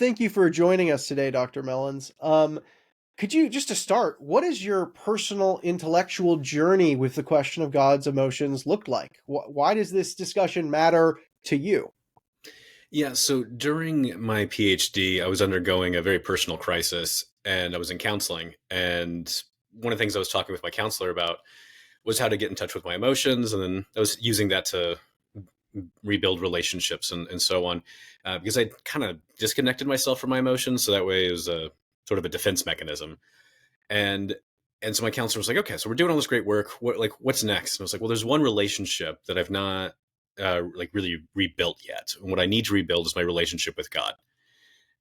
thank you for joining us today, Dr. Mullins. Could you, just to start, what is your personal intellectual journey with the question of God's emotions look like? Why does this discussion matter to you? Yeah, so during my PhD, I was undergoing a very personal crisis and I was in counseling. And one of the things I was talking with my counselor about was how to get in touch with my emotions. And then I was using that to rebuild relationships and so on, because I kind of disconnected myself from my emotions. So that way it was a sort of a defense mechanism. And and so my counselor was like, okay, so we're doing all this great work. What's next? And I was like, well, there's one relationship that I've not really rebuilt yet. And what I need to rebuild is my relationship with God.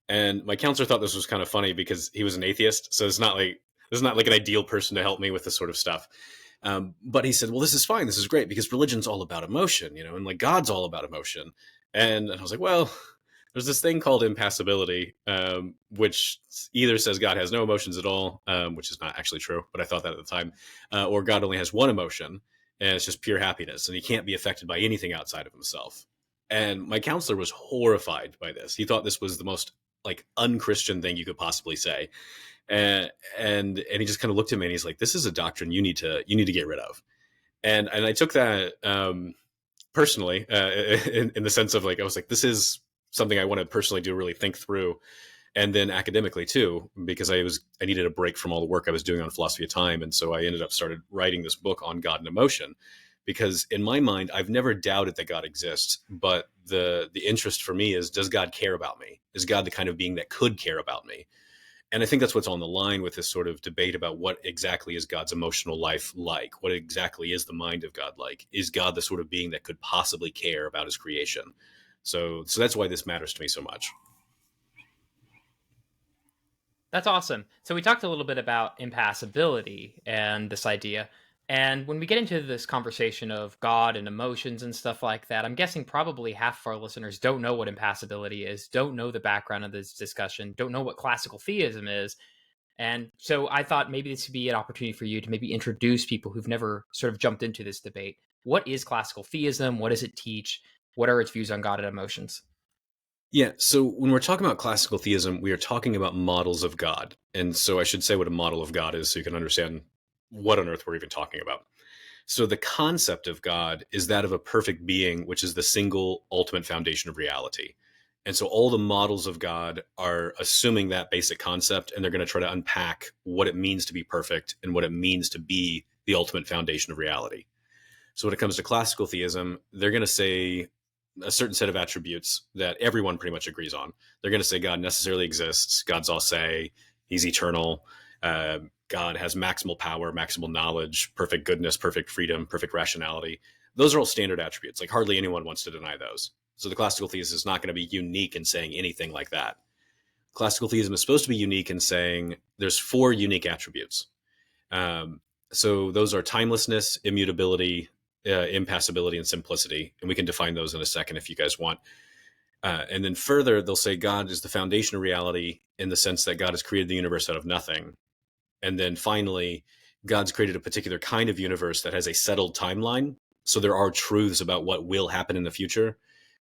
And my counselor thought this was kind of funny because he was an atheist. So it's not like an ideal person to help me with this sort of stuff. But he said, well, this is fine. This is great because religion's all about emotion, and like God's all about emotion. And I was like, well, there's this thing called impassibility, which either says God has no emotions at all, which is not actually true, but I thought that at the time, or God only has one emotion, and it's just pure happiness, and he can't be affected by anything outside of himself. And my counselor was horrified by this. He thought this was the most like unchristian thing you could possibly say, and he just kind of looked at me and he's like, "This is a doctrine you need to get rid of." And I took that personally, in the sense of like I was like, this is something I want to personally do, really think through, and then academically too, because I needed a break from all the work I was doing on philosophy of time, and so I ended up started writing this book on God and emotion, because in my mind I've never doubted that God exists, but the interest for me is, does God care about me? Is God the kind of being that could care about me? And I think that's what's on the line with this sort of debate about what exactly is God's emotional life like? What exactly is the mind of God like? Is God the sort of being that could possibly care about his creation? So that's why this matters to me so much. That's awesome. So we talked a little bit about impassibility and this idea. And when we get into this conversation of God and emotions and stuff like that, I'm guessing probably half of our listeners don't know what impassibility is, don't know the background of this discussion, don't know what classical theism is. And so I thought maybe this would be an opportunity for you to maybe introduce people who've never sort of jumped into this debate. What is classical theism? What does it teach? What are its views on God and emotions? Yeah, so when we're talking about classical theism, we are talking about models of God. And so I should say what a model of God is so you can understand what on earth we're even talking about. So the concept of God is that of a perfect being, which is the single ultimate foundation of reality. And so all the models of God are assuming that basic concept, and they're going to try to unpack what it means to be perfect and what it means to be the ultimate foundation of reality. So when it comes to classical theism, they're going to say a certain set of attributes that everyone pretty much agrees on. They're going to say God necessarily exists. God's all say. He's eternal. God has maximal power, maximal knowledge, perfect goodness, perfect freedom, perfect rationality. Those are all standard attributes. Like hardly anyone wants to deny those. So the classical theist is not going to be unique in saying anything like that. Classical theism is supposed to be unique in saying there's four unique attributes. So those are timelessness, immutability, impassibility, and simplicity. And we can define those in a second if you guys want. And then further, they'll say God is the foundation of reality in the sense that God has created the universe out of nothing. And then finally, God's created a particular kind of universe that has a settled timeline. So there are truths about what will happen in the future.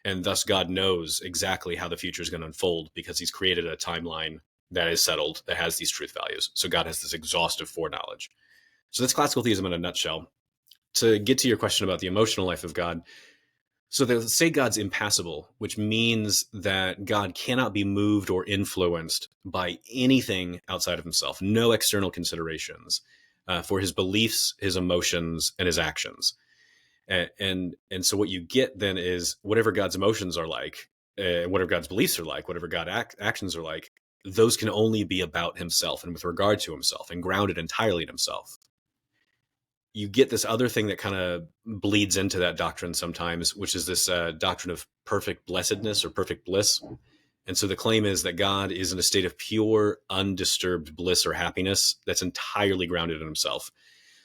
And thus God knows exactly how the future is going to unfold because he's created a timeline that is settled, that has these truth values. So God has this exhaustive foreknowledge. So that's classical theism in a nutshell. To get to your question about the emotional life of God, so they'll say God's impassible, which means that God cannot be moved or influenced by anything outside of himself, no external considerations for his beliefs, his emotions, and his actions. And so what you get then is whatever God's emotions are like, whatever God's beliefs are like, whatever God's actions are like, those can only be about himself and with regard to himself and grounded entirely in himself. You get this other thing that kind of bleeds into that doctrine sometimes, which is this doctrine of perfect blessedness or perfect bliss. And so the claim is that God is in a state of pure, undisturbed bliss or happiness that's entirely grounded in himself.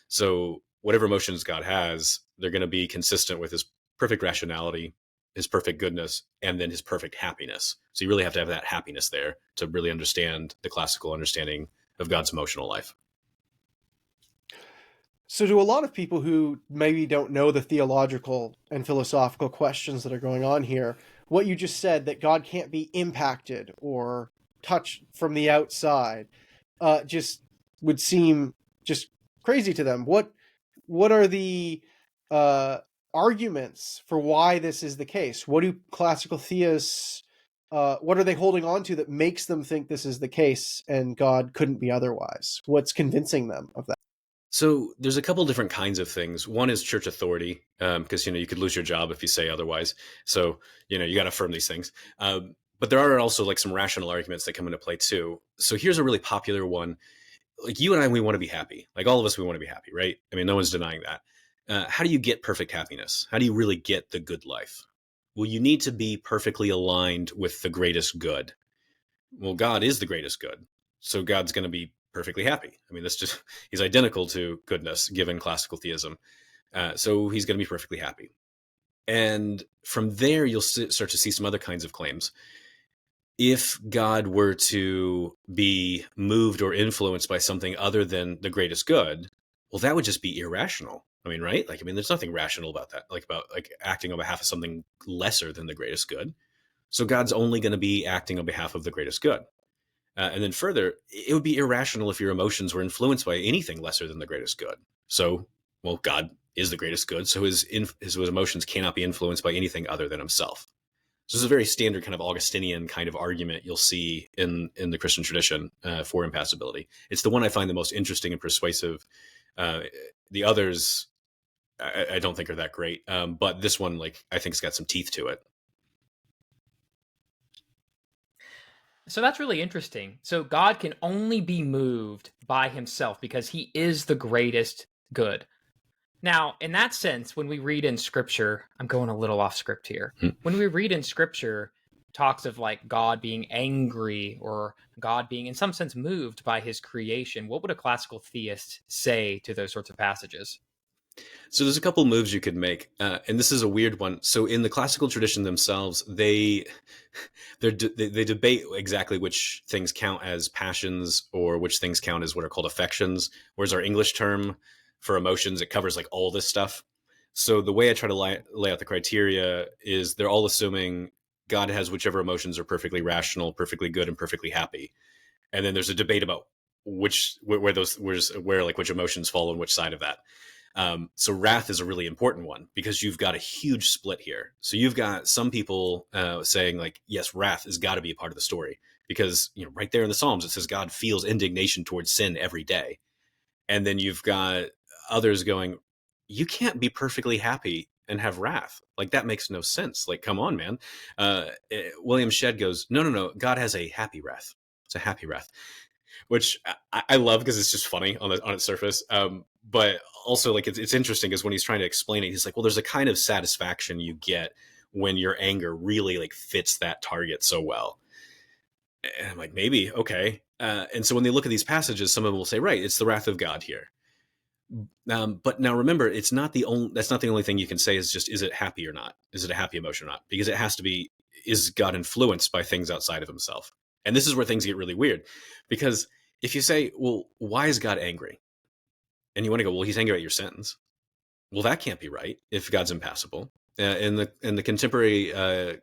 So whatever emotions God has, they're going to be consistent with his perfect rationality, his perfect goodness, and then his perfect happiness. So you really have to have that happiness there to really understand the classical understanding of God's emotional life. So, to a lot of people who maybe don't know the theological and philosophical questions that are going on here, what you just said, that God can't be impacted or touched from the outside, just would seem just crazy to them. What are the uh, arguments for why this is the case? What do classical theists, what are they holding on to that makes them think this is the case and God couldn't be otherwise? What's convincing them of that? So there's a couple different kinds of things. One is church authority, because you could lose your job if you say otherwise. So you got to affirm these things. But there are also like some rational arguments that come into play too. So here's a really popular one. Like you and I, we want to be happy. Like all of us, we want to be happy, right? I mean, no one's denying that. How do you get perfect happiness? How do you really get the good life? Well, you need to be perfectly aligned with the greatest good. Well, God is the greatest good. So God's going to be perfectly happy. I mean, he's identical to goodness given classical theism. So he's going to be perfectly happy. And from there, you'll start to see some other kinds of claims. If God were to be moved or influenced by something other than the greatest good, well, that would just be irrational. I mean, right? Like, I mean, there's nothing rational about that, like about like acting on behalf of something lesser than the greatest good. So God's only going to be acting on behalf of the greatest good. And then further, it would be irrational if your emotions were influenced by anything lesser than the greatest good. So, well, God is the greatest good, so his emotions cannot be influenced by anything other than himself. So this is a very standard kind of Augustinian kind of argument you'll see in the Christian tradition for impassibility. It's the one I find the most interesting and persuasive. The others, I don't think are that great, but this one, like, I think, has got some teeth to it. So that's really interesting. So God can only be moved by himself because he is the greatest good. Now, in that sense, when we read in scripture, I'm going a little off script here. When we read in scripture, talks of like God being angry or God being in some sense moved by his creation, what would a classical theist say to those sorts of passages? So there's a couple moves you could make, and this is a weird one. So in the classical tradition themselves, they debate exactly which things count as passions or which things count as what are called affections. Whereas our English term for emotions, it covers like all this stuff. So the way I try to lay out the criteria is they're all assuming God has whichever emotions are perfectly rational, perfectly good, and perfectly happy. And then there's a debate about which emotions fall on which side of that. So wrath is a really important one because you've got a huge split here. So you've got some people saying like, yes, wrath has got to be a part of the story because right there in the Psalms it says God feels indignation towards sin every day, and then you've got others going, you can't be perfectly happy and have wrath. Like that makes no sense. Like, come on, man. William Shedd goes, no, God has a happy wrath. It's a happy wrath, which I love because it's just funny on its surface. But also, like, it's interesting because when he's trying to explain it, he's like, well, there's a kind of satisfaction you get when your anger really like fits that target so well. And I'm like, maybe, okay. And so when they look at these passages, some of them will say, right, it's the wrath of God here. But now remember, that's not the only thing you can say is it happy or not? Is it a happy emotion or not? Because it has to be, is God influenced by things outside of himself? And this is where things get really weird. Because if you say, well, why is God angry? And you want to go, well, he's angry at your sins. Well, that can't be right if God's impassible. In the contemporary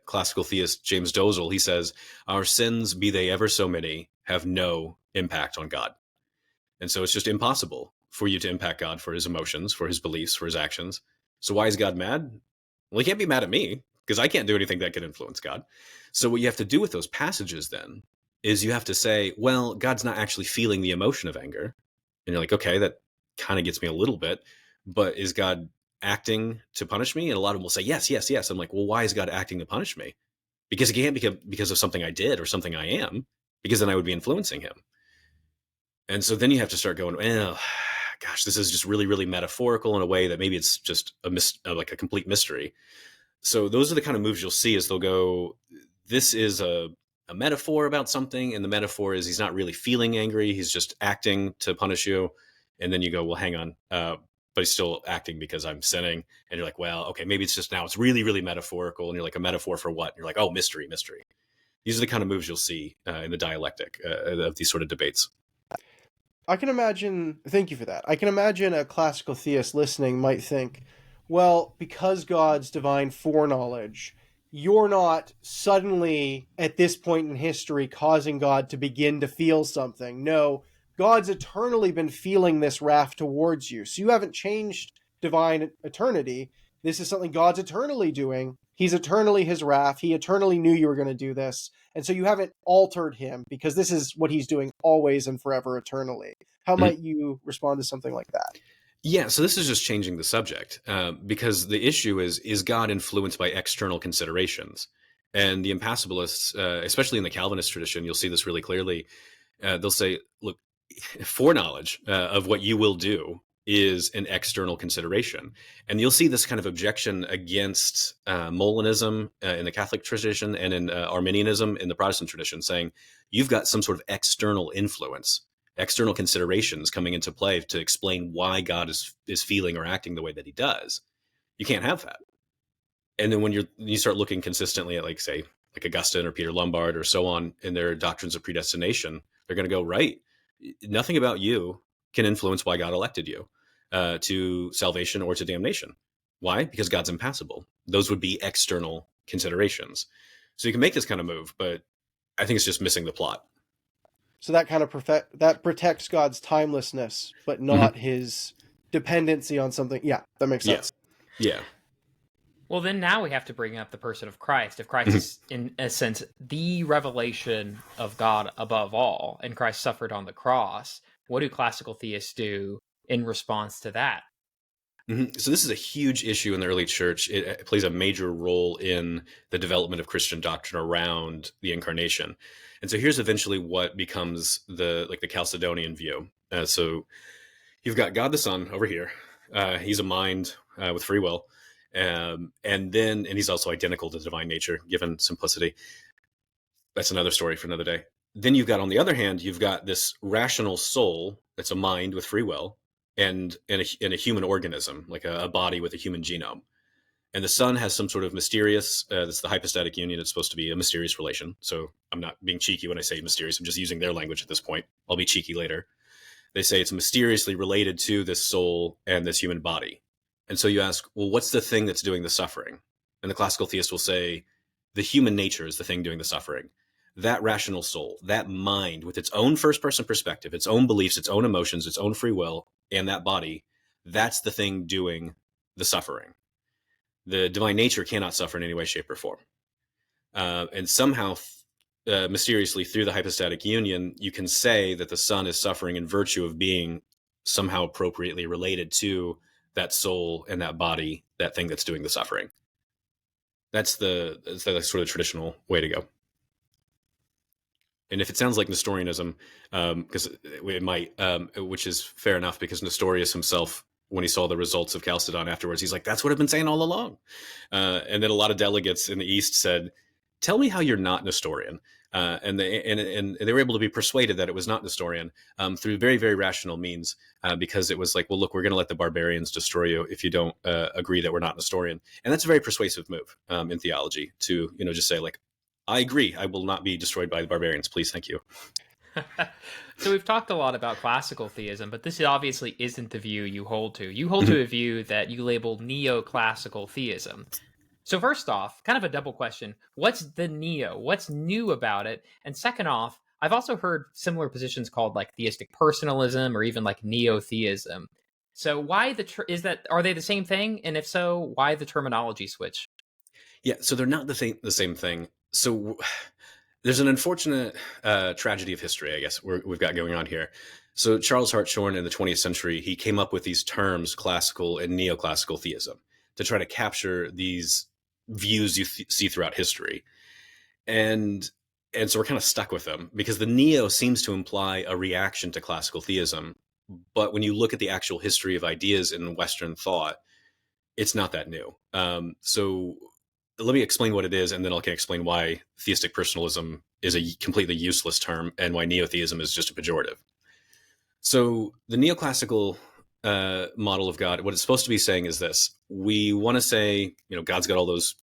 classical theist James Dozel, he says, our sins, be they ever so many, have no impact on God. And so it's just impossible for you to impact God for his emotions, for his beliefs, for his actions. So why is God mad? Well, he can't be mad at me because I can't do anything that could influence God. So what you have to do with those passages then is you have to say, well, God's not actually feeling the emotion of anger. And you're like, okay, that kind of gets me a little bit, but is God acting to punish me? And a lot of them will say, yes, yes, yes. I'm like, well, why is God acting to punish me? Because it can't be because of something I did or something I am, because then I would be influencing him. And so then you have to start going, well, gosh, this is just really, really metaphorical in a way that maybe it's just like a complete mystery. So those are the kind of moves you'll see is they'll go, this is a metaphor about something. And the metaphor is he's not really feeling angry. He's just acting to punish you. And then you go, well, hang on. But he's still acting because I'm sinning. And you're like, well, okay, maybe it's just now it's really, really metaphorical. And you're like, a metaphor for what? And you're like, oh, mystery. These are the kind of moves you'll see in the dialectic of these sort of debates. I can imagine, thank you for that. I can imagine a classical theist listening might think, well, because God's divine foreknowledge, you're not suddenly at this point in history causing God to begin to feel something. No, God's eternally been feeling this wrath towards you. So you haven't changed divine eternity. This is something God's eternally doing. He's eternally his wrath. He eternally knew you were going to do this. And so you haven't altered him because this is what he's doing always and forever eternally. How Mhm. might you respond to something like that? Yeah, so this is just changing the subject because the issue is God influenced by external considerations? And the impassibilists, especially in the Calvinist tradition, you'll see this really clearly. They'll say, look, foreknowledge of what you will do is an external consideration. And you'll see this kind of objection against Molinism in the Catholic tradition and in Arminianism in the Protestant tradition, saying you've got some sort of external influence, external considerations coming into play to explain why God is feeling or acting the way that he does. You can't have that. And then when you start looking consistently at, like, say, like Augustine or Peter Lombard or so on in their doctrines of predestination, they're going to go, right, nothing about you can influence why God elected you to salvation or to damnation. Why? Because God's impassible. Those would be external considerations. So you can make this kind of move, but I think it's just missing the plot. So that kind of that protects God's timelessness, but not Mm-hmm. his dependency on something. Yeah, that makes Yeah. sense. Yeah. Well, then now we have to bring up the person of Christ. If Christ Mm-hmm. is, in a sense, the revelation of God above all, and Christ suffered on the cross, what do classical theists do in response to that? Mm-hmm. So this is a huge issue in the early church. It plays a major role in the development of Christian doctrine around the incarnation. And so here's eventually what becomes the Chalcedonian view. So you've got God the Son over here. He's a mind with free will. And he's also identical to divine nature, given simplicity. That's another story for another day. Then you've got, on the other hand, you've got this rational soul that's a mind with free will and a human organism, like a body with a human genome. And the Son has some sort of mysterious, that's the hypostatic union. It's supposed to be a mysterious relation. So I'm not being cheeky when I say mysterious. I'm just using their language at this point. I'll be cheeky later. They say it's mysteriously related to this soul and this human body. And so you ask, well, what's the thing that's doing the suffering? And the classical theist will say, the human nature is the thing doing the suffering. That rational soul, that mind with its own first person perspective, its own beliefs, its own emotions, its own free will, and that body, that's the thing doing the suffering. The divine nature cannot suffer in any way, shape, or form. And somehow, mysteriously, through the hypostatic union, you can say that the Son is suffering in virtue of being somehow appropriately related to that soul and that body, that thing that's doing the suffering. That's the sort of traditional way to go. And if it sounds like Nestorianism, because it might, which is fair enough, because Nestorius himself, when he saw the results of Chalcedon afterwards, he's like, that's what I've been saying all along. And then a lot of delegates in the East said, tell me how you're not Nestorian. And they were able to be persuaded that it was not Nestorian through very, very rational means, because it was like, well, look, we're going to let the barbarians destroy you if you don't agree that we're not Nestorian. And that's a very persuasive move in theology to, just say, like, I agree, I will not be destroyed by the barbarians. Please, thank you. So we've talked a lot about classical theism, but this obviously isn't the view you hold to. You hold to a view that you label neoclassical theism. So first off, kind of a double question. What's the neo? What's new about it? And second off, I've also heard similar positions called like theistic personalism or even like neo-theism. So why are they the same thing? And if so, why the terminology switch? Yeah, so they're not the same thing. So there's an unfortunate tragedy of history, I guess, we've got going on here. So Charles Hartshorne in the 20th century, he came up with these terms, classical and neoclassical theism, to try to capture these views you see throughout history. And so we're kind of stuck with them because the neo seems to imply a reaction to classical theism. But when you look at the actual history of ideas in Western thought, it's not that new. So let me explain what it is, and then I can explain why theistic personalism is a completely useless term and why neotheism is just a pejorative. So the neoclassical model of God, what it's supposed to be saying is this. We want to say, God's got all those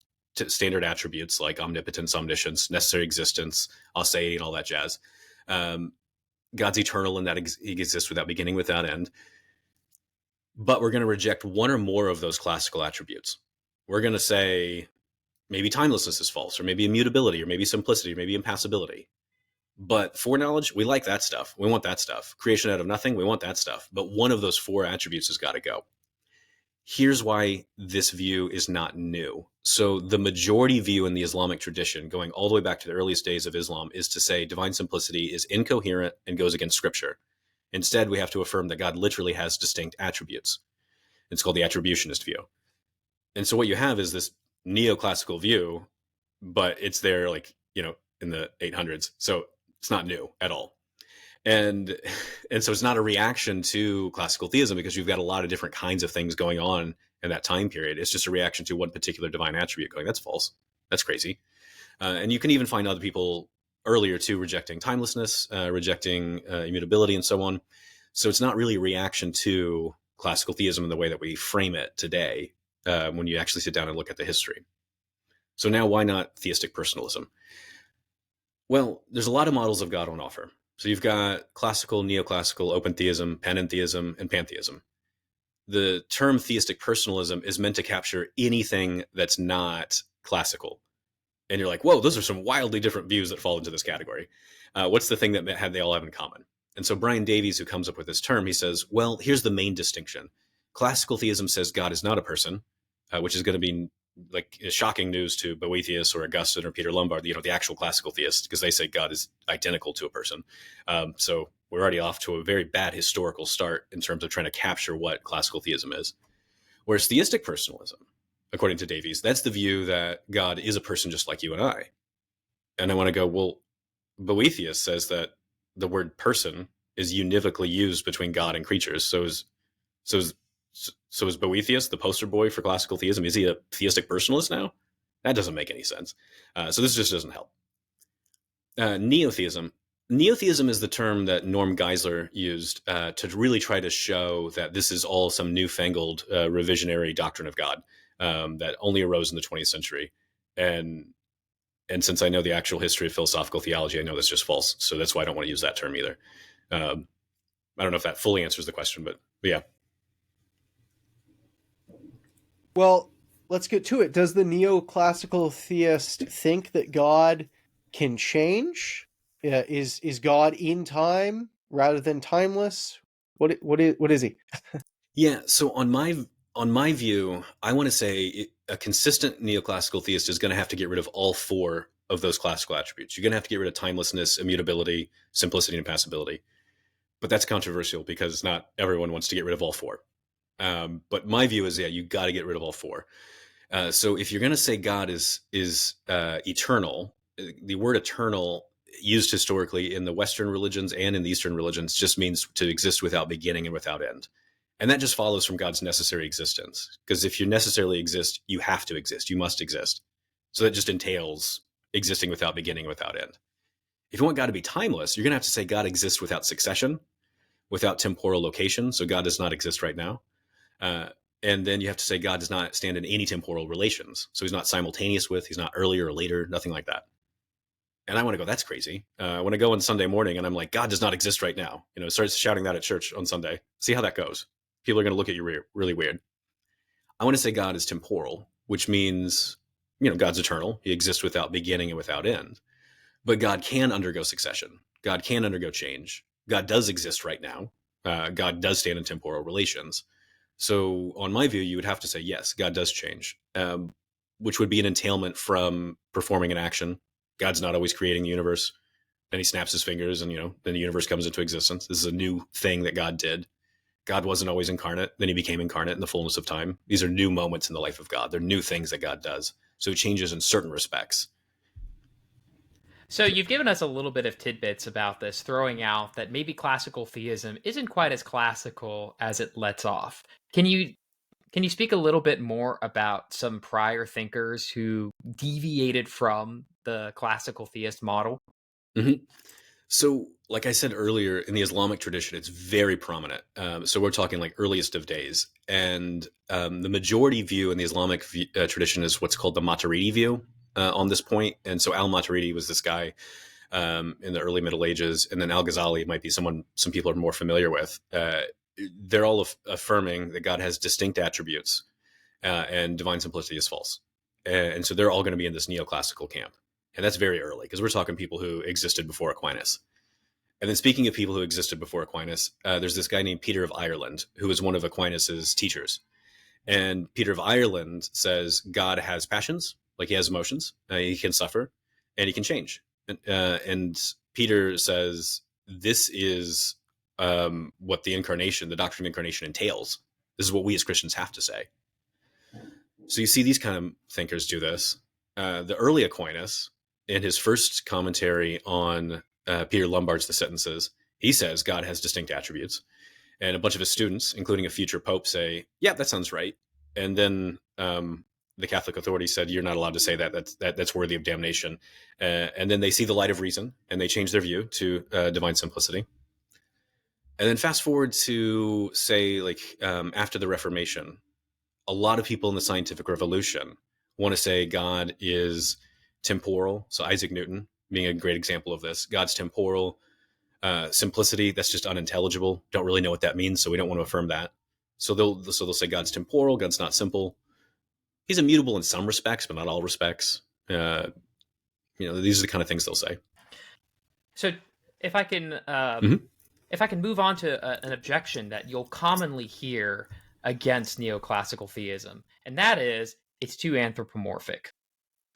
standard attributes like omnipotence, omniscience, necessary existence, aseity, and all that jazz. God's eternal and that he exists without beginning, without end. But we're going to reject one or more of those classical attributes. We're going to say maybe timelessness is false, or maybe immutability, or maybe simplicity, or maybe impassibility. But foreknowledge, we like that stuff. We want that stuff. Creation out of nothing, we want that stuff. But one of those four attributes has got to go. Here's why this view is not new. So the majority view in the Islamic tradition, going all the way back to the earliest days of Islam, is to say divine simplicity is incoherent and goes against Scripture. Instead, we have to affirm that God literally has distinct attributes. It's called the attributionist view. And so what you have is this neoclassical view, but it's there like, in the 800s. So it's not new at all. And so it's not a reaction to classical theism because you've got a lot of different kinds of things going on in that time period. It's just a reaction to one particular divine attribute going, that's false. That's crazy. And you can even find other people earlier too rejecting timelessness, rejecting immutability and so on. So it's not really a reaction to classical theism in the way that we frame it today when you actually sit down and look at the history. So now why not theistic personalism? Well, there's a lot of models of God on offer. So you've got classical, neoclassical, open theism, panentheism, and pantheism. The term theistic personalism is meant to capture anything that's not classical. And you're like, whoa, those are some wildly different views that fall into this category. What's the thing that they all have in common? And so Brian Davies, who comes up with this term, he says, well, here's the main distinction. Classical theism says God is not a person, which is going to be like shocking news to Boethius or Augustine or Peter Lombard, the actual classical theists, because they say God is identical to a person. So we're already off to a very bad historical start in terms of trying to capture what classical theism is. Whereas theistic personalism, according to Davies, that's the view that God is a person just like you and I. And I want to go, well, Boethius says that the word person is univocally used between God and creatures. So is Boethius the poster boy for classical theism? Is he a theistic personalist now? That doesn't make any sense. So this just doesn't help. Neotheism. Neotheism is the term that Norm Geisler used to really try to show that this is all some newfangled revisionary doctrine of God that only arose in the 20th century. And since I know the actual history of philosophical theology, I know that's just false. So that's why I don't want to use that term either. I don't know if that fully answers the question, but yeah. Well, let's get to it. Does the neoclassical theist think that God can change? Is God in time rather than timeless? What is he? Yeah. So on my view, I want to say a consistent neoclassical theist is going to have to get rid of all four of those classical attributes. You're going to have to get rid of timelessness, immutability, simplicity, and impassibility. But that's controversial because not everyone wants to get rid of all four. But my view is, you got to get rid of all four. So if you're going to say God is eternal, the word eternal used historically in the Western religions and in the Eastern religions just means to exist without beginning and without end. And that just follows from God's necessary existence. Because if you necessarily exist, you have to exist. You must exist. So that just entails existing without beginning and without end. If you want God to be timeless, you're going to have to say God exists without succession, without temporal location. So God does not exist right now. And then you have to say God does not stand in any temporal relations. So he's not simultaneous with, he's not earlier or later, nothing like that. And I want to go, that's crazy. I want to go on Sunday morning and I'm like, God does not exist right now. Starts shouting that at church on Sunday. See how that goes. People are going to look at you really weird. I want to say God is temporal, which means, God's eternal. He exists without beginning and without end. But God can undergo succession. God can undergo change. God does exist right now. God does stand in temporal relations. So on my view, you would have to say, yes, God does change, which would be an entailment from performing an action. God's not always creating the universe. Then he snaps his fingers and, then the universe comes into existence. This is a new thing that God did. God wasn't always incarnate. Then he became incarnate in the fullness of time. These are new moments in the life of God. They're new things that God does. So he changes in certain respects. So you've given us a little bit of tidbits about this, throwing out that maybe classical theism isn't quite as classical as it lets off. Can you speak a little bit more about some prior thinkers who deviated from the classical theist model? Mm-hmm. So, like I said earlier, in the Islamic tradition, it's very prominent. So we're talking like earliest of days. And the majority view in the Islamic tradition is what's called the Maturidi view on this point. And so al-Maturidi was this guy in the early Middle Ages, and then Al-Ghazali might be someone some people are more familiar with. They're all affirming that God has distinct attributes, and divine simplicity is false. And so they're all going to be in this neoclassical camp. And that's very early, because we're talking people who existed before Aquinas. And then speaking of people who existed before Aquinas, there's this guy named Peter of Ireland, who was one of Aquinas's teachers. And Peter of Ireland says God has passions, like he has emotions, he can suffer, and he can change. And Peter says this is what the incarnation, the doctrine of incarnation entails. This is what we as Christians have to say. So you see these kind of thinkers do this. The early Aquinas, in his first commentary on Peter Lombard's The Sentences, he says God has distinct attributes. And a bunch of his students, including a future pope, say, yeah, that sounds right. And then the Catholic authorities said, you're not allowed to say that. That's worthy of damnation. And then they see the light of reason, and they change their view to divine simplicity. And then fast forward to, say, like after the Reformation, a lot of people in the scientific revolution want to say God is temporal. So Isaac Newton being a great example of this. God's temporal. Simplicity, that's just unintelligible. Don't really know what that means, so we don't want to affirm that. So they'll say God's temporal, God's not simple. He's immutable in some respects, but not all respects. These are the kind of things they'll say. So if I can move on to an objection that you'll commonly hear against neoclassical theism, and that is it's too anthropomorphic.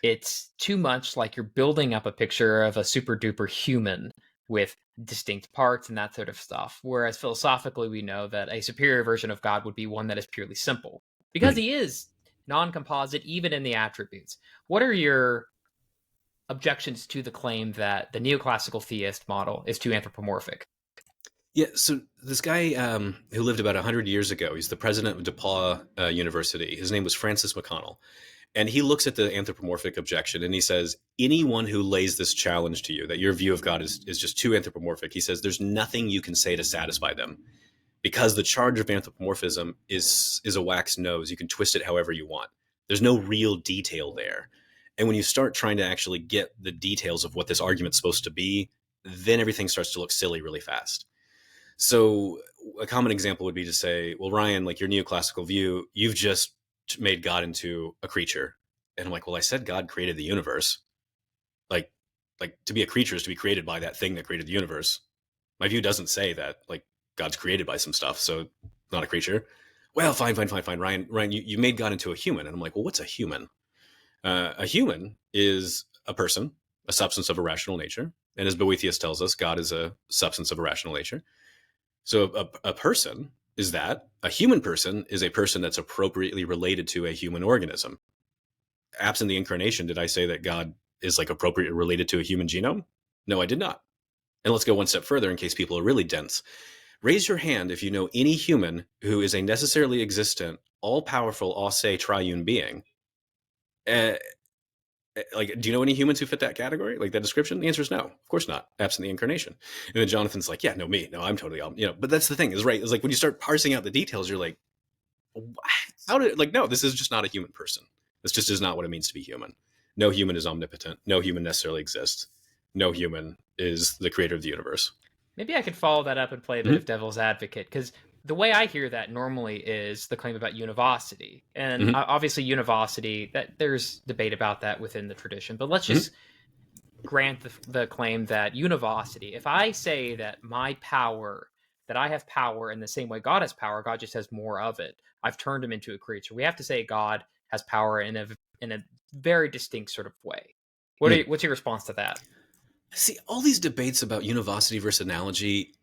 It's too much like you're building up a picture of a super duper human with distinct parts and that sort of stuff. Whereas philosophically, we know that a superior version of God would be one that is purely simple, because he is non-composite even in the attributes. What are your objections to the claim that the neoclassical theist model is too anthropomorphic? Yeah, so this guy who lived about 100 years ago, he's the president of DePauw University. His name was Francis McConnell. And he looks at the anthropomorphic objection and he says, anyone who lays this challenge to you, that your view of God is just too anthropomorphic, he says, there's nothing you can say to satisfy them, because the charge of anthropomorphism is a wax nose. You can twist it however you want. There's no real detail there. And when you start trying to actually get the details of what this argument's supposed to be, then everything starts to look silly really fast. So a common example would be to say, well, Ryan, like your neoclassical view, you've just made God into a creature. And I'm like, well, I said God created the universe. Like to be a creature is to be created by that thing that created the universe. My view doesn't say that like God's created by some stuff, so not a creature. Well, fine. Ryan, you made God into a human. And I'm like, well, what's a human? A human is a person, a substance of a rational nature. And as Boethius tells us, God is a substance of a rational nature. So a person is that. A human person is a person that's appropriately related to a human organism. Absent the incarnation, did I say that God is like appropriately related to a human genome? No, I did not. And let's go one step further in case people are really dense. Raise your hand if you know any human who is a necessarily existent, all-powerful, all-say triune being. Like, do you know any humans who fit that category, like that description? The answer is no, of course not, absent the incarnation. And then Jonathan's like, yeah, no, me, no, I'm totally, but that's the thing is, right, it's like when you start parsing out the details, you're like, how did, like, no, this is just not a human person. This just is not what it means to be human. No human is omnipotent. No human necessarily exists. No human is the creator of the universe. Maybe I could follow that up and play a bit of devil's advocate, because the way I hear that normally is the claim about univocity. And obviously univocity, that there's debate about that within the tradition, but let's just grant the claim that univocity, if I say that my power, that I have power in the same way God has power, God just has more of it. I've turned him into a creature. We have to say God has power in a very distinct sort of way. What's your response to that? See, all these debates about univocity versus analogy,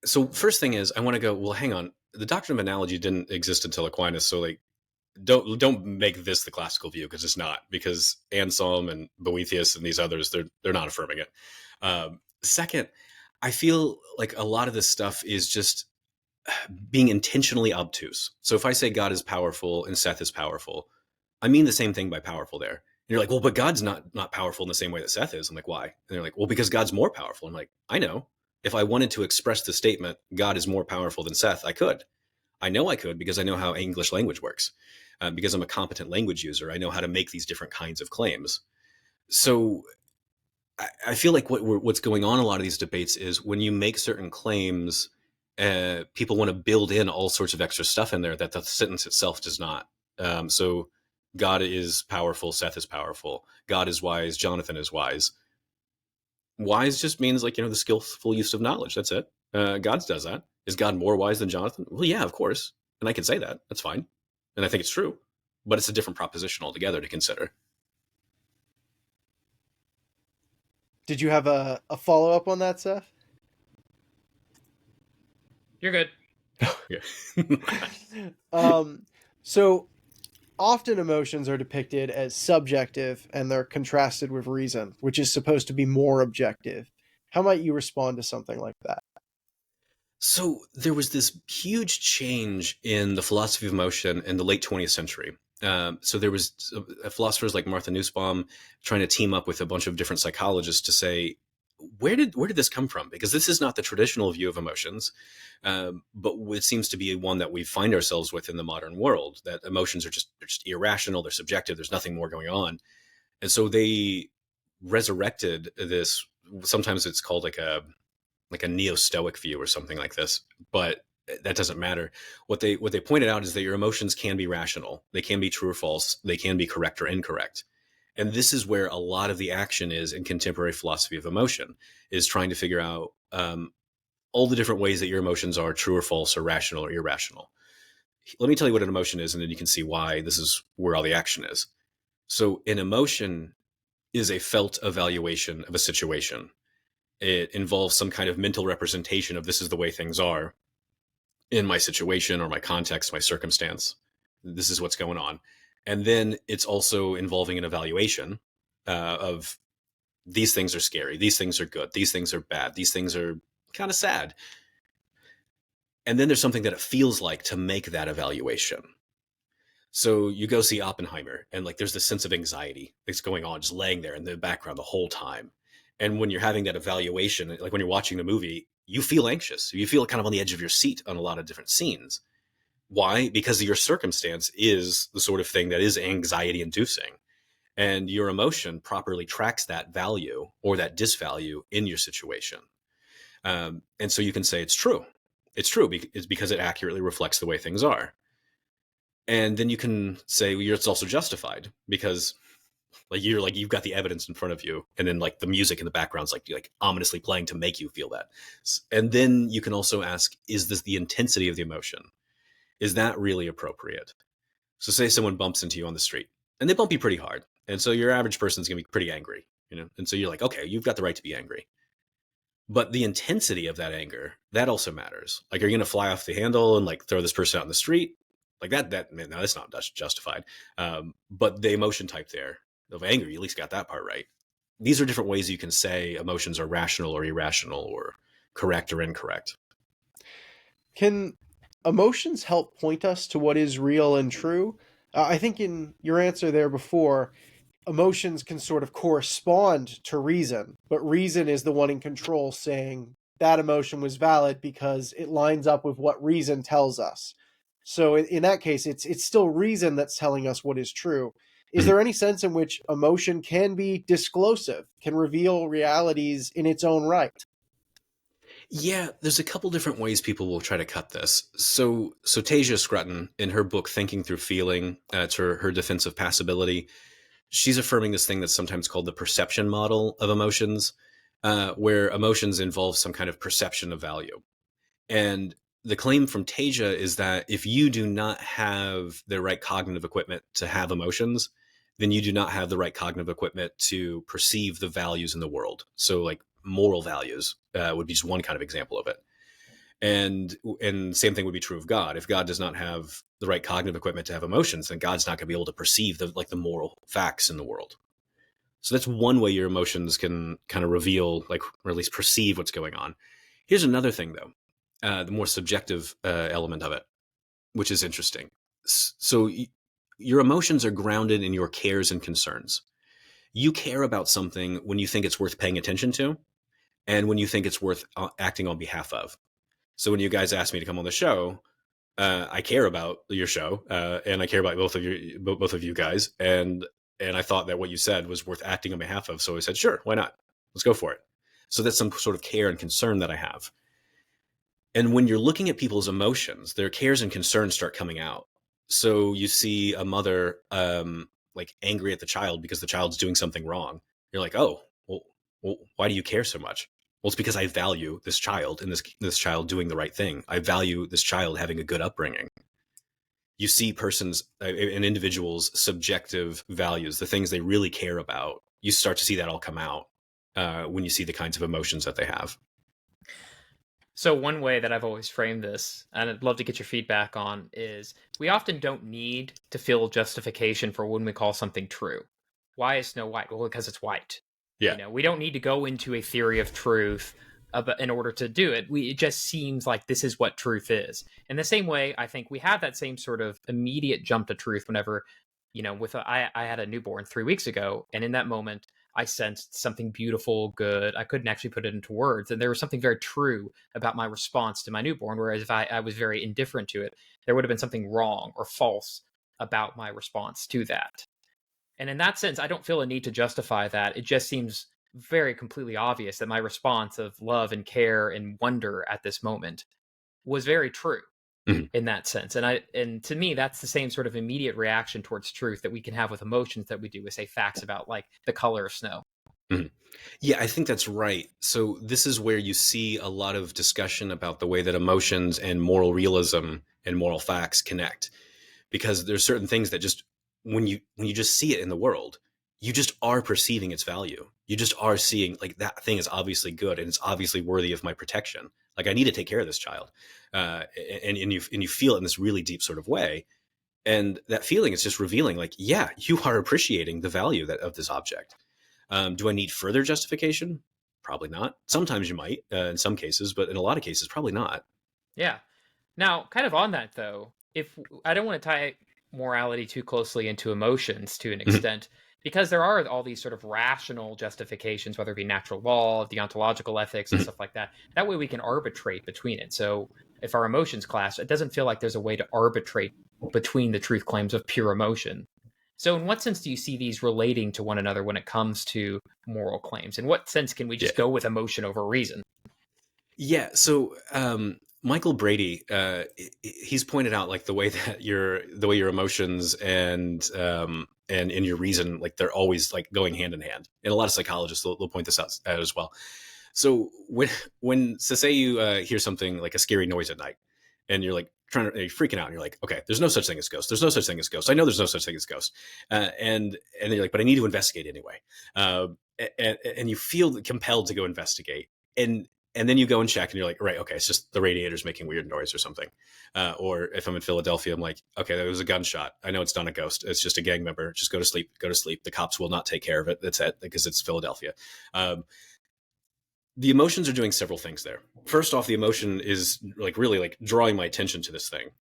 so first thing is I want to go, well, hang on. The doctrine of analogy didn't exist until Aquinas. So like, don't make this the classical view, because it's not, because Anselm and Boethius and these others, they're not affirming it. Second, I feel like a lot of this stuff is just being intentionally obtuse. So if I say God is powerful and Seth is powerful, I mean the same thing by powerful there. And you're like, well, but God's not powerful in the same way that Seth is. I'm like, why? And they're like, well, because God's more powerful. I'm like, I know. If I wanted to express the statement, God is more powerful than Seth, I could. I know I could, because I know how English language works. Because I'm a competent language user, I know how to make these different kinds of claims. So I feel like what's going on in a lot of these debates is when you make certain claims, people want to build in all sorts of extra stuff in there that the sentence itself does not. So God is powerful, Seth is powerful. God is wise, Jonathan is wise. Wise just means like, the skillful use of knowledge. That's it. God does that. Is God more wise than Jonathan? Well, yeah, of course. And I can say that. That's fine. And I think it's true. But it's a different proposition altogether to consider. Did you have a follow up on that, Seth? You're good. Yeah. So often emotions are depicted as subjective and they're contrasted with reason, which is supposed to be more objective. How might you respond to something like that? So there was this huge change in the philosophy of motion in the late 20th century. So there was philosophers like Martha Nussbaum trying to team up with a bunch of different psychologists to say, where did this come from? Because this is not the traditional view of emotions, but it seems to be one that we find ourselves with in the modern world. That emotions are they're just irrational, they're subjective, there's nothing more going on, and so they resurrected this. Sometimes it's called like a neo-stoic view or something like this, but that doesn't matter. What they pointed out is that your emotions can be rational, they can be true or false, they can be correct or incorrect. And this is where a lot of the action is in contemporary philosophy of emotion, is trying to figure out all the different ways that your emotions are true or false or rational or irrational. Let me tell you what an emotion is, and then you can see why this is where all the action is. So an emotion is a felt evaluation of a situation. It involves some kind of mental representation of this is the way things are in my situation or my context, my circumstance. This is what's going on. And then it's also involving an evaluation of these things are scary, these things are good, these things are bad, these things are kind of sad. And then there's something that it feels like to make that evaluation. So you go see Oppenheimer, and like there's this sense of anxiety that's going on, just laying there in the background the whole time. And when you're having that evaluation, like when you're watching the movie, you feel anxious. You feel kind of on the edge of your seat on a lot of different scenes. Why? Because your circumstance is the sort of thing that is anxiety inducing. And your emotion properly tracks that value or that disvalue in your situation. And so you can say it's true. It's true. It's because it accurately reflects the way things are. And then you can say, well, it's also justified because you've got the evidence in front of you, and then like the music in the background's like ominously playing to make you feel that. And then you can also ask, is this the intensity of the emotion? Is that really appropriate? So say someone bumps into you on the street and they bump you pretty hard. And so your average person's going to be pretty angry, And so you're like, okay, you've got the right to be angry. But the intensity of that anger, that also matters. Like, are you going to fly off the handle and like throw this person out in the street? Like that, no, that's not justified. But the emotion type there of anger, you at least got that part right. These are different ways you can say emotions are rational or irrational or correct or incorrect. Can emotions help point us to what is real and true? I think in your answer there before, emotions can sort of correspond to reason, but reason is the one in control saying that emotion was valid because it lines up with what reason tells us. So in that case, it's still reason that's telling us what is true. Is there any sense in which emotion can be disclosive, can reveal realities in its own right? Yeah, there's a couple different ways people will try to cut this. So Tasia Scrutton, in her book Thinking Through Feeling, it's her defense of passability, she's affirming this thing that's sometimes called the perception model of emotions, where emotions involve some kind of perception of value. And the claim from Tasia is that if you do not have the right cognitive equipment to have emotions, then you do not have the right cognitive equipment to perceive the values in the world. So like moral values would be just one kind of example of it. And same thing would be true of God. If God does not have the right cognitive equipment to have emotions, then God's not going to be able to perceive the moral facts in the world. So that's one way your emotions can kind of reveal, or at least perceive what's going on. Here's another thing, though, the more subjective element of it, which is interesting. So your emotions are grounded in your cares and concerns. You care about something when you think it's worth paying attention to, and when you think it's worth acting on behalf of. So when you guys asked me to come on the show, I care about your show, and I care about both of you guys, and I thought that what you said was worth acting on behalf of. So I said, sure, why not? Let's go for it. So that's some sort of care and concern that I have. And when you're looking at people's emotions, their cares and concerns start coming out. So you see a mother like angry at the child because the child's doing something wrong. You're like, oh, well, why do you care so much? Well, it's because I value this child and this child doing the right thing. I value this child having a good upbringing. You see an individual's subjective values, the things they really care about. You start to see that all come out when you see the kinds of emotions that they have. So one way that I've always framed this, and I'd love to get your feedback on, is we often don't need to feel justification for when we call something true. Why is Snow white? Well, because it's white. Yeah. We don't need to go into a theory of truth in order to do it. It just seems like this is what truth is. In the same way, I think we have that same sort of immediate jump to truth whenever, I had a newborn 3 weeks ago, and in that moment, I sensed something beautiful, good. I couldn't actually put it into words. And there was something very true about my response to my newborn. Whereas if I was very indifferent to it, there would have been something wrong or false about my response to that. And in that sense, I don't feel a need to justify that. It just seems very completely obvious that my response of love and care and wonder at this moment was very true in that sense. And to me, that's the same sort of immediate reaction towards truth that we can have with emotions that we do with, say, facts about like the color of snow. Mm-hmm. Yeah, I think that's right. So this is where you see a lot of discussion about the way that emotions and moral realism and moral facts connect, because there's certain things that just when you just see it in the world, you just are perceiving its value. You just are seeing like that thing is obviously good and it's obviously worthy of my protection. Like I need to take care of this child, and you feel it in this really deep sort of way, and that feeling is just revealing like, yeah, you are appreciating the value of this object. Do I need further justification? Probably not. Sometimes you might, in some cases, but in a lot of cases, probably not. Yeah. Now, kind of on that though, if I don't want to tie morality too closely into emotions to an extent, because there are all these sort of rational justifications, whether it be natural law, deontological ethics, and stuff like that. That way we can arbitrate between it. So if our emotions clash, it doesn't feel like there's a way to arbitrate between the truth claims of pure emotion. So in what sense do you see these relating to one another when it comes to moral claims? In what sense can we just go with emotion over reason? Yeah. So Michael Brady, he's pointed out like the way your emotions and in your reason, like they're always like going hand in hand. And a lot of psychologists they'll point this out as well. So so say you hear something like a scary noise at night, and you're like you're freaking out, and you're like, okay, there's no such thing as ghosts. There's no such thing as ghosts. I know there's no such thing as ghosts. And then you're like, but I need to investigate anyway. And you feel compelled to go investigate. And then you go and check and you're like, right, okay, it's just the radiator's making weird noise or something. Or if I'm in Philadelphia, I'm like, okay, there was a gunshot. I know it's not a ghost. It's just a gang member. Just go to sleep. Go to sleep. The cops will not take care of it. That's it, because it's Philadelphia. The emotions are doing several things there. First off, the emotion is like really like drawing my attention to this thing.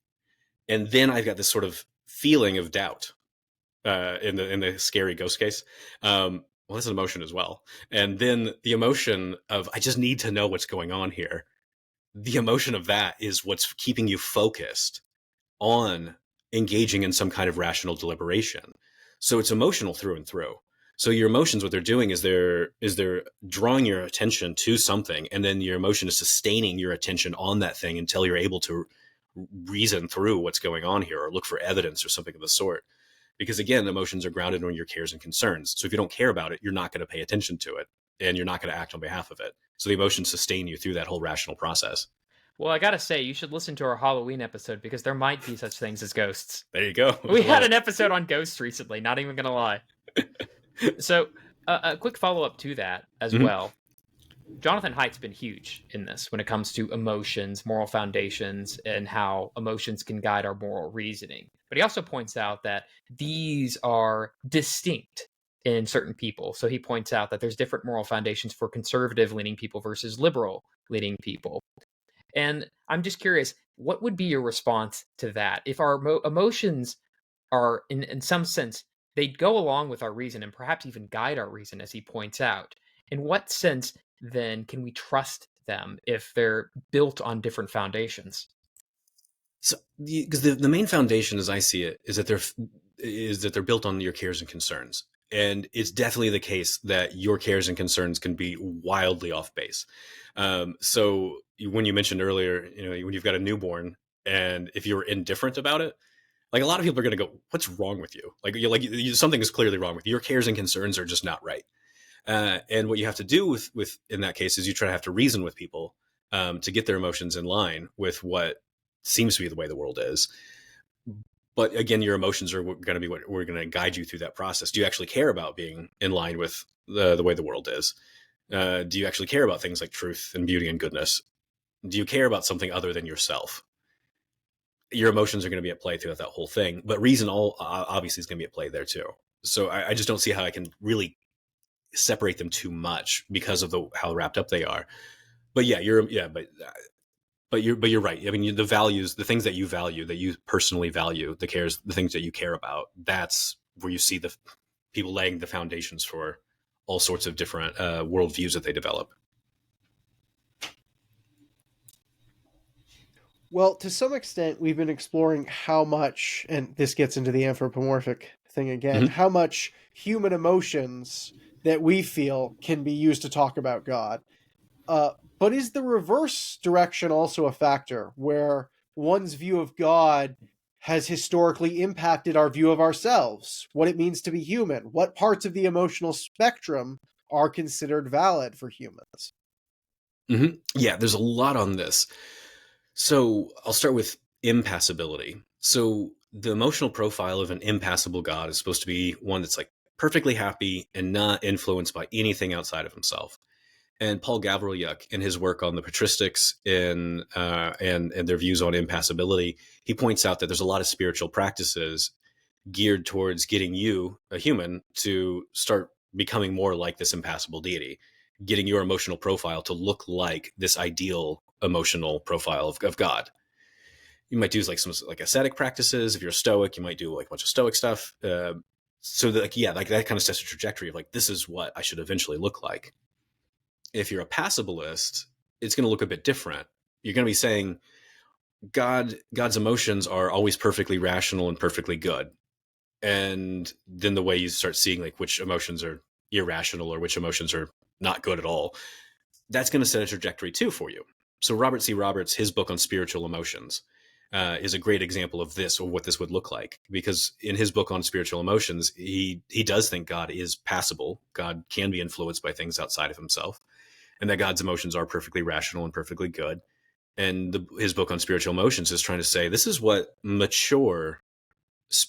And then I've got this sort of feeling of doubt in the scary ghost case. Well, that's an emotion as well. And then the emotion of, I just need to know what's going on here. The emotion of that is what's keeping you focused on engaging in some kind of rational deliberation. So it's emotional through and through. So your emotions, what they're doing is they're drawing your attention to something, and then your emotion is sustaining your attention on that thing until you're able to reason through what's going on here or look for evidence or something of the sort. Because again, emotions are grounded on your cares and concerns. So if you don't care about it, you're not going to pay attention to it, and you're not going to act on behalf of it. So the emotions sustain you through that whole rational process. Well, I gotta say, you should listen to our Halloween episode because there might be such things as ghosts. There you go. We had an episode on ghosts recently, not even gonna lie. So, a quick follow-up to that as well. Jonathan Haidt's been huge in this when it comes to emotions, moral foundations, and how emotions can guide our moral reasoning. But he also points out that these are distinct in certain people. So he points out that there's different moral foundations for conservative-leaning people versus liberal-leaning people. And I'm just curious, what would be your response to that? If our emotions are, in some sense, they go along with our reason and perhaps even guide our reason, as he points out, in what sense then can we trust them if they're built on different foundations? So, because the main foundation, as I see it, is that they're built on your cares and concerns. And it's definitely the case that your cares and concerns can be wildly off base. So when you mentioned earlier, when you've got a newborn, and if you're indifferent about it, like a lot of people are going to go, "What's wrong with you?" Something is clearly wrong with you. Your cares and concerns are just not right. And what you have to do with in that case is you try to have to reason with people to get their emotions in line with what seems to be the way the world is. But again, your emotions are going to be what we're going to guide you through that process. Do you actually care about being in line with the way the world is? Do you actually care about things like truth and beauty and goodness? Do you care about something other than yourself? Your emotions are going to be at play throughout that whole thing, but reason obviously is going to be at play there too. So I just don't see how I can really separate them too much because of how wrapped up they are. But you're right. I mean, the values, the things that you value, that you personally value, the things that you care about, that's where you see the people laying the foundations for all sorts of different worldviews that they develop. Well, to some extent, we've been exploring how much, and this gets into the anthropomorphic thing again, how much human emotions that we feel can be used to talk about God. But is the reverse direction also a factor, where one's view of God has historically impacted our view of ourselves, what it means to be human, what parts of the emotional spectrum are considered valid for humans? Yeah, there's a lot on this. So I'll start with impassibility. So the emotional profile of an impassible God is supposed to be one that's like perfectly happy and not influenced by anything outside of himself. And Paul Gavrilyuk, in his work on the patristics and their views on impassibility, he points out that there's a lot of spiritual practices geared towards getting you, a human, to start becoming more like this impassible deity, getting your emotional profile to look like this ideal emotional profile of God. You might do like some like ascetic practices. If you're a Stoic, you might do like a bunch of Stoic stuff. So that, like that kind of sets a trajectory of like, this is what I should eventually look like. If you're a passibilist, it's going to look a bit different. You're going to be saying God's emotions are always perfectly rational and perfectly good. And then the way you start seeing like which emotions are irrational or which emotions are not good at all, that's going to set a trajectory too for you. So Robert C. Roberts, his book on spiritual emotions, is a great example of this, or what this would look like. Because in his book on spiritual emotions, he does think God is passible. God can be influenced by things outside of himself, and that God's emotions are perfectly rational and perfectly good. And his book on spiritual emotions is trying to say this is what mature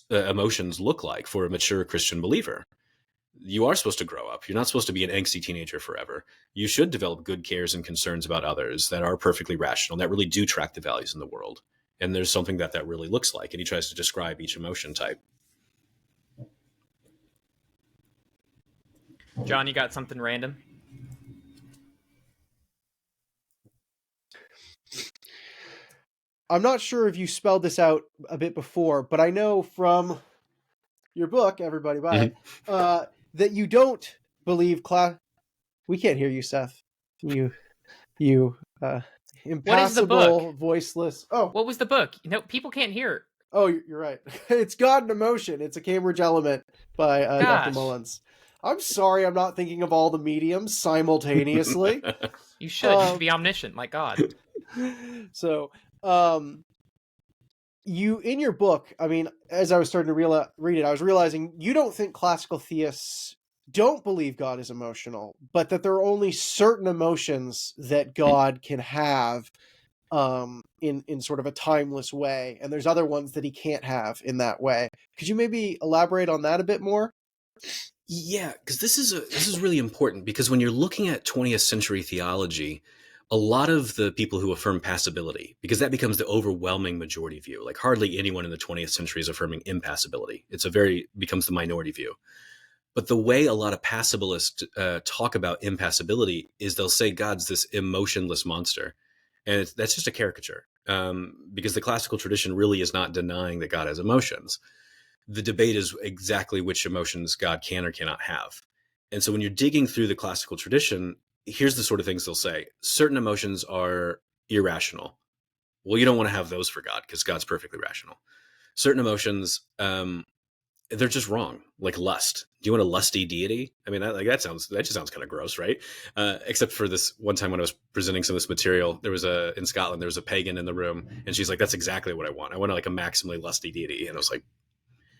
emotions look like for a mature Christian believer. You are supposed to grow up. You're not supposed to be an angsty teenager forever. You should develop good cares and concerns about others that are perfectly rational, that really do track the values in the world. And there's something that really looks like. And he tries to describe each emotion type. John, you got something random? I'm not sure if you spelled this out a bit before, but I know from your book, everybody buy it, that you don't believe We can't hear you, Seth. You impassible, voiceless. Oh, what was the book? People can't hear. Oh, you're right. It's God in Emotion. It's a Cambridge Element by Dr. Mullins. I'm sorry, I'm not thinking of all the mediums simultaneously. You should. You should be omniscient, like God. So, you in your book, I mean, as I was starting to read it, I was realizing you don't think classical theists don't believe God is emotional, but that there are only certain emotions that God can have in sort of a timeless way, and there's other ones that he can't have in that way. Could you maybe elaborate on that a bit more? Yeah, because this is really important, because when you're looking at 20th century theology, a lot of the people who affirm passibility, because that becomes the overwhelming majority view. Like hardly anyone in the 20th century is affirming impassibility. Becomes the minority view. But the way a lot of passibilists talk about impassibility is they'll say God's this emotionless monster. And that's just a caricature, because the classical tradition really is not denying that God has emotions. The debate is exactly which emotions God can or cannot have. And so when you're digging through the classical tradition, here's the sort of things they'll say. Certain emotions are irrational. Well, you don't want to have those for God because God's perfectly rational. Certain emotions they're just wrong. Like lust. Do you want a lusty deity? I mean, that just sounds kind of gross, right? Except for this one time when I was presenting some of this material, in Scotland, there was a pagan in the room, and she's like, "That's exactly what I want. I want like a maximally lusty deity." And I was like,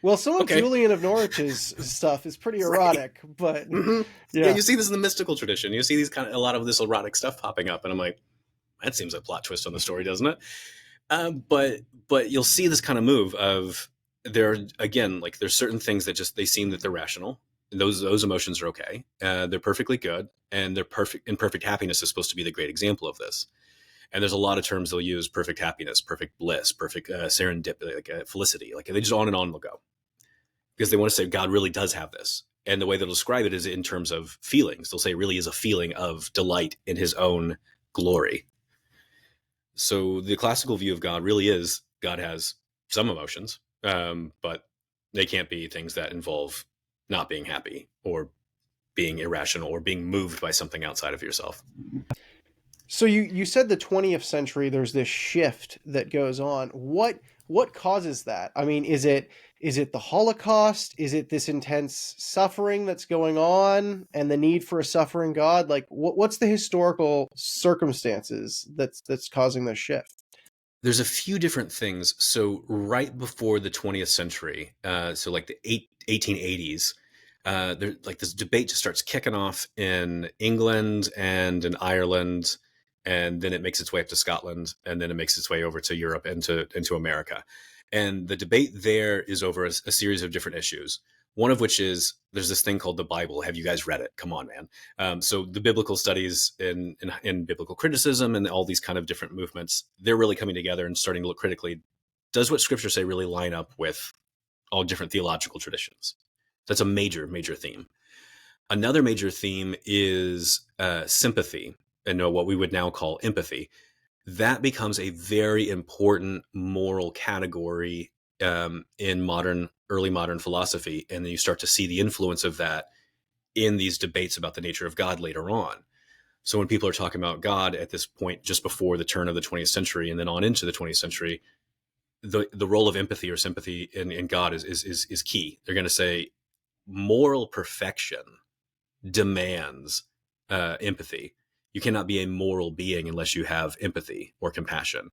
Well, some of okay. Julian of Norwich's stuff is pretty erotic, right. But yeah, you see this in the mystical tradition. You see a lot of this erotic stuff popping up, and I'm like, that seems like a plot twist on the story, doesn't it? But you'll see this kind of move of there's certain things that they seem that they're rational. Those emotions are okay. They're perfectly good, and they're perfect. And perfect happiness is supposed to be the great example of this. And there's a lot of terms they'll use: perfect happiness, perfect bliss, perfect serendipity, like felicity. Like they just on and on they'll go, because they want to say God really does have this. And the way they'll describe it is in terms of feelings. They'll say it really is a feeling of delight in his own glory. So the classical view of God really is God has some emotions, but they can't be things that involve not being happy or being irrational or being moved by something outside of yourself. So you said the 20th century, there's this shift that goes on. What causes that? I mean, is it the Holocaust? Is it this intense suffering that's going on and the need for a suffering God? Like, what's the historical circumstances that's causing this shift? There's a few different things. So right before the 20th century, so like the 1880s, this debate just starts kicking off in England and in Ireland, and then it makes its way up to Scotland, and then it makes its way over to Europe and into America. And the debate there is over a series of different issues. One of which is there's this thing called the Bible. Have you guys read it? Come on, man. So the biblical studies in biblical criticism and all these kind of different movements, they're really coming together and starting to look critically. Does what Scripture say really line up with all different theological traditions? That's a major, major theme. Another major theme is sympathy, and what we would now call empathy. That becomes a very important moral category in early modern philosophy. And then you start to see the influence of that in these debates about the nature of God later on. So when people are talking about God at this point, just before the turn of the 20th century and then on into the 20th century, the role of empathy or sympathy in God is key. They're going to say moral perfection demands empathy. You cannot be a moral being unless you have empathy or compassion.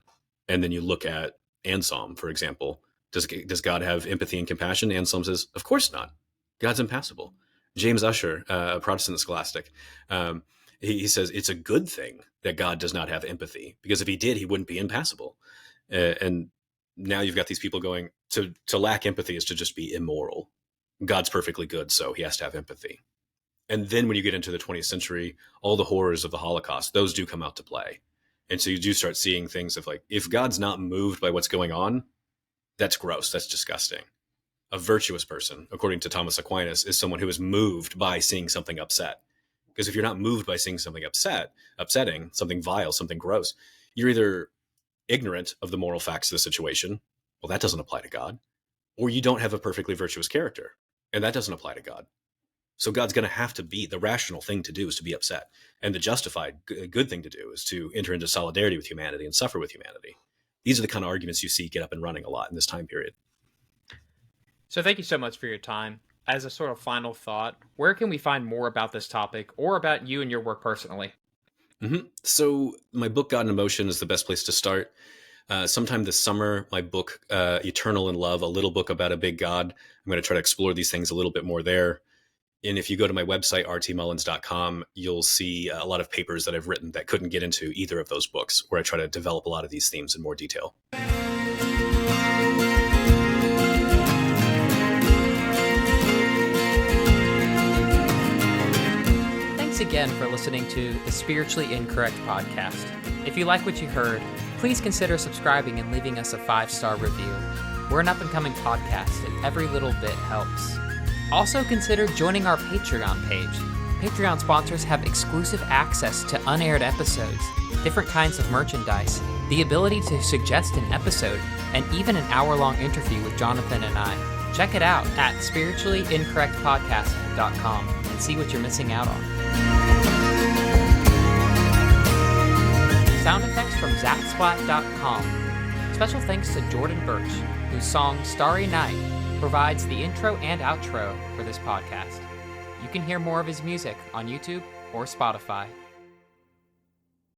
And then you look at Anselm, for example. Does God have empathy and compassion? Anselm says, of course not. God's impassible. James Ussher, a Protestant scholastic, he says it's a good thing that God does not have empathy, because if he did, he wouldn't be impassible. And now you've got these people going, to lack empathy is to just be immoral. God's perfectly good, so he has to have empathy. And then when you get into the 20th century, all the horrors of the Holocaust, those do come out to play. And so you do start seeing things of like, if God's not moved by what's going on, that's gross. That's disgusting. A virtuous person, according to Thomas Aquinas, is someone who is moved by seeing something upset. Because if you're not moved by seeing something upsetting, something vile, something gross, you're either ignorant of the moral facts of the situation. Well, that doesn't apply to God. Or you don't have a perfectly virtuous character, and that doesn't apply to God. So God's going to have to be, the rational thing to do is to be upset. And the justified good thing to do is to enter into solidarity with humanity and suffer with humanity. These are the kind of arguments you see get up and running a lot in this time period. So thank you so much for your time. As a sort of final thought, where can we find more about this topic or about you and your work personally? Mm-hmm. So my book, God and Emotion, is the best place to start. Sometime this summer, my book, Eternal in Love, a little book about a big God. I'm going to try to explore these things a little bit more there. And if you go to my website, rtmullins.com, you'll see a lot of papers that I've written that couldn't get into either of those books, where I try to develop a lot of these themes in more detail. Thanks again for listening to the Spiritually Incorrect podcast. If you like what you heard, please consider subscribing and leaving us a 5-star review. We're an up-and-coming podcast, and every little bit helps. Also consider joining our Patreon page. Patreon sponsors have exclusive access to unaired episodes, different kinds of merchandise, the ability to suggest an episode, and even an hour-long interview with Jonathan and I. Check it out at spirituallyincorrectpodcast.com and see what you're missing out on. Sound effects from zapsplat.com. Special thanks to Jordan Birch, whose song Starry Night provides the intro and outro for this podcast. You can hear more of his music on YouTube or Spotify.